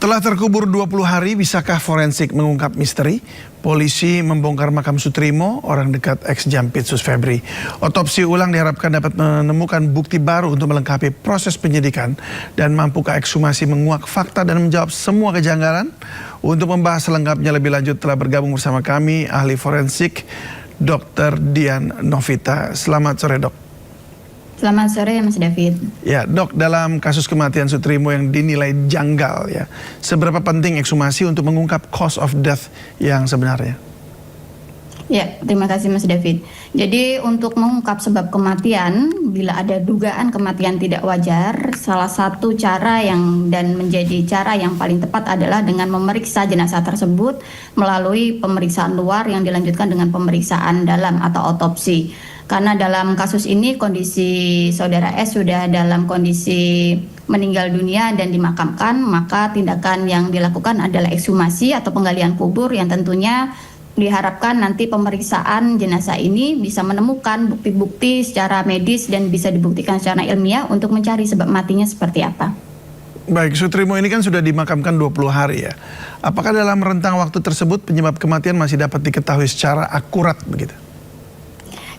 Setelah terkubur 20 hari, bisakah forensik mengungkap misteri? Polisi membongkar makam Sutrimo, orang dekat ex-Jampitsus Febri. Otopsi ulang diharapkan dapat menemukan bukti baru untuk melengkapi proses penyidikan dan mampukah ekshumasi menguak fakta dan menjawab semua kejanggalan? Untuk membahas selengkapnya lebih lanjut telah bergabung bersama kami ahli forensik Dr. Dian Novita. Selamat sore, Dok. Selamat sore, Mas David. Ya, Dok, dalam kasus kematian Sutrimo yang dinilai janggal, ya, seberapa penting ekshumasi untuk mengungkap cause of death yang sebenarnya? Ya, terima kasih Mas David. Jadi untuk mengungkap sebab kematian, bila ada dugaan kematian tidak wajar, salah satu cara dan menjadi cara yang paling tepat adalah dengan memeriksa jenazah tersebut melalui pemeriksaan luar yang dilanjutkan dengan pemeriksaan dalam atau otopsi. Karena dalam kasus ini kondisi saudara S sudah dalam kondisi meninggal dunia dan dimakamkan, maka tindakan yang dilakukan adalah ekshumasi atau penggalian kubur yang tentunya diharapkan nanti pemeriksaan jenazah ini bisa menemukan bukti-bukti secara medis dan bisa dibuktikan secara ilmiah untuk mencari sebab matinya seperti apa. Baik, Sutrimo ini kan sudah dimakamkan 20 hari ya. Apakah dalam rentang waktu tersebut penyebab kematian masih dapat diketahui secara akurat begitu?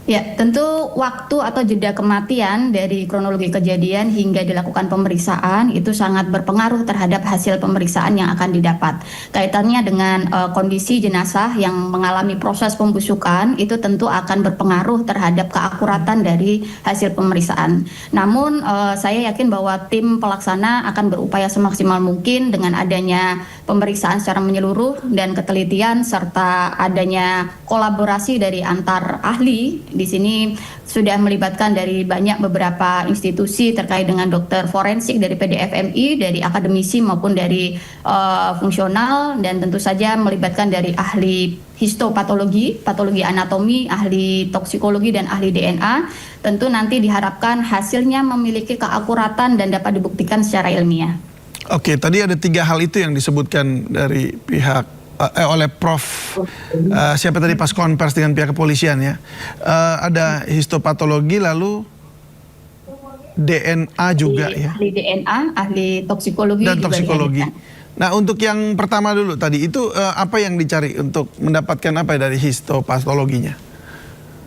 Ya, tentu waktu atau jeda kematian dari kronologi kejadian hingga dilakukan pemeriksaan itu sangat berpengaruh terhadap hasil pemeriksaan yang akan didapat. Kaitannya dengan kondisi jenazah yang mengalami proses pembusukan itu tentu akan berpengaruh terhadap keakuratan dari hasil pemeriksaan. Namun saya yakin bahwa tim pelaksana akan berupaya semaksimal mungkin dengan adanya pemeriksaan secara menyeluruh dan ketelitian serta adanya kolaborasi dari antar ahli. Di sini sudah melibatkan dari beberapa institusi terkait dengan dokter forensik dari PDFMI, dari akademisi maupun dari fungsional, dan tentu saja melibatkan dari ahli histopatologi, patologi anatomi, ahli toksikologi dan ahli DNA. Tentu nanti diharapkan hasilnya memiliki keakuratan dan dapat dibuktikan secara ilmiah. Oke, tadi ada 3 hal itu yang disebutkan dari pihak oleh Prof. Siapa tadi pas konvers dengan pihak kepolisian ya. Ada histopatologi lalu DNA juga ya. Ahli DNA, ahli toksikologi dan juga toksikologi. dihadirkan. Nah, untuk yang pertama dulu tadi itu apa yang dicari untuk mendapatkan apa dari histopatologinya?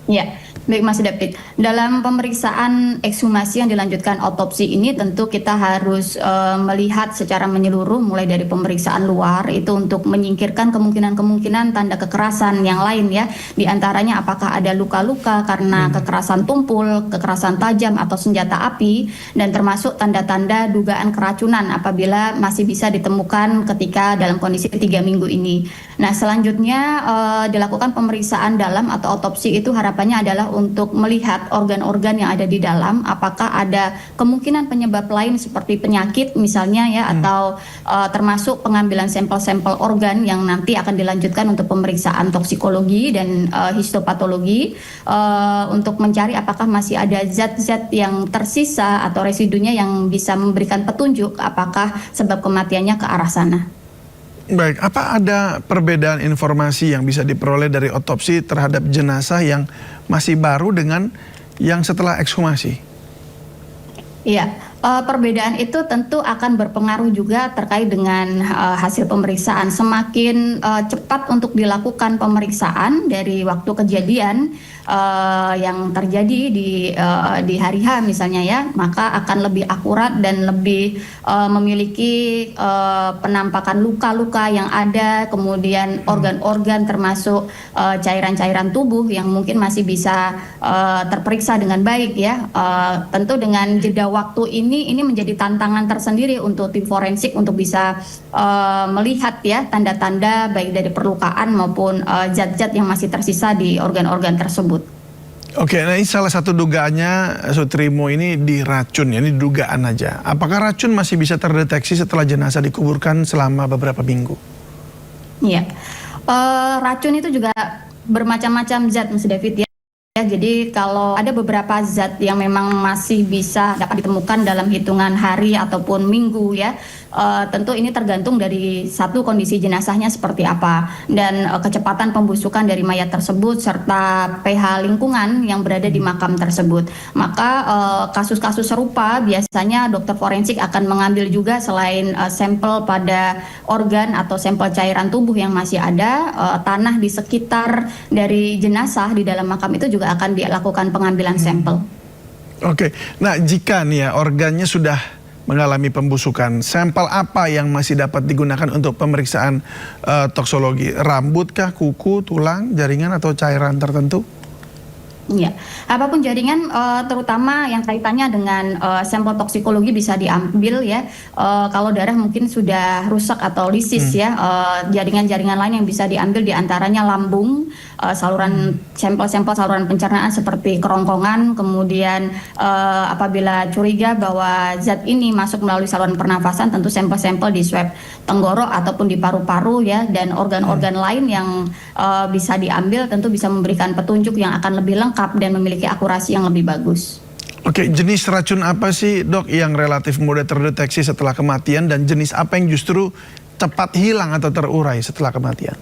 Ya, baik Mas David. Dalam pemeriksaan ekshumasi yang dilanjutkan otopsi ini tentu kita harus melihat secara menyeluruh mulai dari pemeriksaan luar itu untuk menyingkirkan kemungkinan-kemungkinan tanda kekerasan yang lain ya. Di antaranya apakah ada luka-luka karena kekerasan tumpul, kekerasan tajam atau senjata api, dan termasuk tanda-tanda dugaan keracunan apabila masih bisa ditemukan ketika dalam kondisi 3 minggu ini. Nah, selanjutnya dilakukan pemeriksaan dalam atau otopsi itu harapannya adalah untuk melihat organ-organ yang ada di dalam, apakah ada kemungkinan penyebab lain seperti penyakit misalnya ya, atau termasuk pengambilan sampel-sampel organ yang nanti akan dilanjutkan untuk pemeriksaan toksikologi dan histopatologi untuk mencari apakah masih ada zat-zat yang tersisa atau residunya yang bisa memberikan petunjuk apakah sebab kematiannya ke arah sana. Baik, apa ada perbedaan informasi yang bisa diperoleh dari otopsi terhadap jenazah yang masih baru dengan yang setelah ekshumasi? Iya, perbedaan itu tentu akan berpengaruh juga terkait dengan hasil pemeriksaan. Semakin cepat untuk dilakukan pemeriksaan dari waktu kejadian yang terjadi di hari H misalnya ya, maka akan lebih akurat dan lebih memiliki penampakan luka-luka yang ada, kemudian organ-organ termasuk cairan-cairan tubuh yang mungkin masih bisa terperiksa dengan baik ya. Tentu dengan jeda waktu ini menjadi tantangan tersendiri untuk tim forensik untuk bisa melihat ya tanda-tanda baik dari perlukaan maupun zat-zat yang masih tersisa di organ-organ tersebut. Oke, nah ini salah satu dugaannya Sutrimo ini diracun ya, ini dugaan aja. Apakah racun masih bisa terdeteksi setelah jenazah dikuburkan selama beberapa minggu? Iya, racun itu juga bermacam-macam zat Mas David ya. Jadi kalau ada beberapa zat yang memang masih bisa dapat ditemukan dalam hitungan hari ataupun minggu ya, tentu ini tergantung dari satu kondisi jenazahnya seperti apa dan kecepatan pembusukan dari mayat tersebut serta pH lingkungan yang berada di makam tersebut. Maka kasus-kasus serupa biasanya dokter forensik akan mengambil juga selain sampel pada organ atau sampel cairan tubuh yang masih ada, tanah di sekitar dari jenazah di dalam makam itu juga akan dilakukan pengambilan sampel. Oke, nah jika nih ya organnya sudah mengalami pembusukan, sampel apa yang masih dapat digunakan untuk pemeriksaan toksologi? Rambut kah, kuku, tulang, jaringan atau cairan tertentu? Ya, apapun jaringan, terutama yang kaitannya dengan sampel toksikologi bisa diambil ya. Kalau darah mungkin sudah rusak atau lisis ya, jaringan-jaringan lain yang bisa diambil diantaranya lambung, saluran sampel-sampel saluran pencernaan seperti kerongkongan, kemudian apabila curiga bahwa zat ini masuk melalui saluran pernafasan, tentu sampel-sampel di swab tenggorok ataupun di paru-paru ya, dan organ-organ lain yang bisa diambil tentu bisa memberikan petunjuk yang akan lebih lengkap dan memiliki akurasi yang lebih bagus. Oke, jenis racun apa sih dok yang relatif mudah terdeteksi setelah kematian dan jenis apa yang justru cepat hilang atau terurai setelah kematian?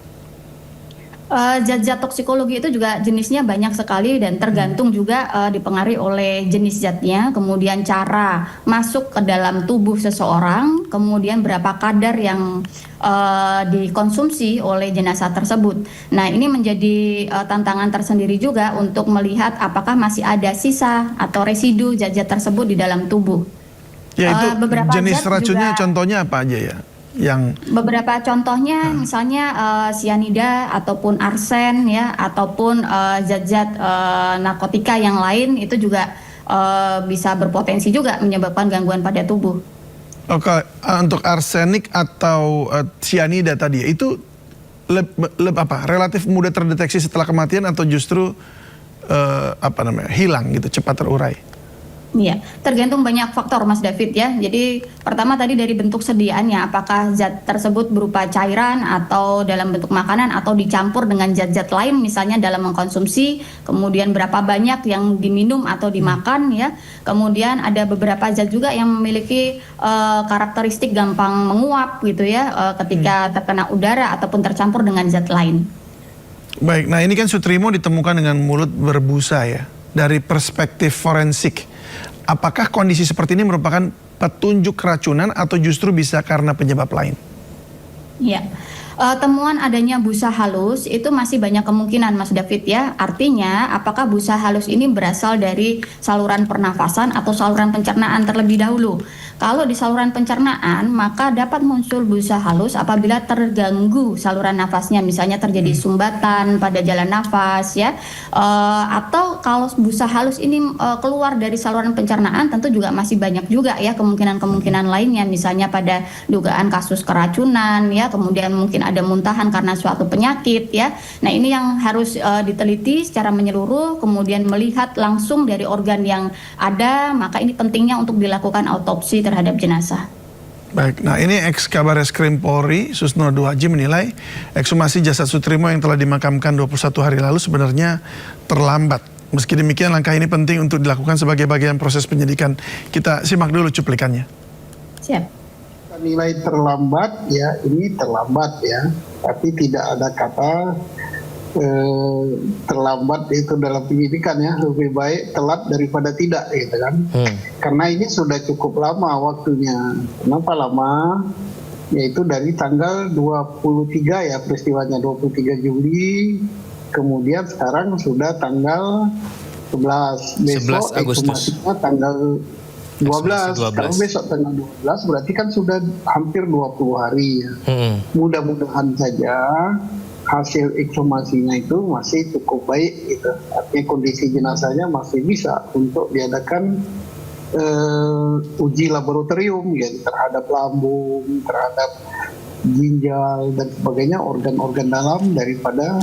Zat-zat toksikologi itu juga jenisnya banyak sekali dan tergantung juga dipengaruhi oleh jenis zatnya, kemudian cara masuk ke dalam tubuh seseorang, kemudian berapa kadar yang dikonsumsi oleh jenazah tersebut. Nah, ini menjadi tantangan tersendiri juga untuk melihat apakah masih ada sisa atau residu zat-zat tersebut di dalam tubuh. Ya itu jenis racunnya juga, contohnya apa aja ya? Beberapa contohnya misalnya sianida ataupun arsen ya, ataupun zat-zat narkotika yang lain itu juga bisa berpotensi juga menyebabkan gangguan pada tubuh. Oke, untuk arsenik atau sianida tadi itu relatif mudah terdeteksi setelah kematian atau justru hilang gitu, cepat terurai? Iya, tergantung banyak faktor Mas David ya. Jadi pertama tadi dari bentuk sediaannya, apakah zat tersebut berupa cairan atau dalam bentuk makanan atau dicampur dengan zat-zat lain misalnya dalam mengkonsumsi, kemudian berapa banyak yang diminum atau dimakan ya. Kemudian ada beberapa zat juga yang memiliki karakteristik gampang menguap gitu ya ketika terkena udara ataupun tercampur dengan zat lain. Baik, nah ini kan Sutrimo ditemukan dengan mulut berbusa ya. Dari perspektif forensik, apakah kondisi seperti ini merupakan petunjuk keracunan atau justru bisa karena penyebab lain? Ya, temuan adanya busa halus itu masih banyak kemungkinan Mas David ya. Artinya apakah busa halus ini berasal dari saluran pernafasan atau saluran pencernaan terlebih dahulu. Kalau di saluran pencernaan maka dapat muncul busa halus apabila terganggu saluran nafasnya, misalnya terjadi sumbatan pada jalan nafas ya. Atau kalau busa halus ini keluar dari saluran pencernaan tentu juga masih banyak juga ya kemungkinan-kemungkinan lainnya, misalnya pada dugaan kasus keracunan ya, kemudian mungkin ada muntahan karena suatu penyakit ya. Nah, ini yang harus diteliti secara menyeluruh, kemudian melihat langsung dari organ yang ada, maka ini pentingnya untuk dilakukan autopsi terhadap jenazah. Baik, nah ini Ex-Kabareskrim Polri Susno Duhaji menilai ekshumasi jasad Sutrimo yang telah dimakamkan 21 hari lalu sebenarnya terlambat. Meski demikian langkah ini penting untuk dilakukan sebagai bagian proses penyidikan. Kita simak dulu cuplikannya. Siap. Nilai terlambat ya, ini terlambat ya, tapi tidak ada kata terlambat itu dalam penyidikan ya, lebih baik telat daripada tidak gitu kan. Karena ini sudah cukup lama waktunya. Kenapa lama? Yaitu dari tanggal 23 ya peristiwanya, 23 Juli, kemudian sekarang sudah tanggal 11, besok 11 Agustus. Tanggal 12. Kalau besok tanggal 12 berarti kan sudah hampir 20 hari ya. Mudah-mudahan saja hasil ekshumasinya itu masih cukup baik gitu. Artinya kondisi jenazahnya masih bisa untuk diadakan uji laboratorium ya, terhadap lambung, terhadap ginjal dan sebagainya, organ-organ dalam daripada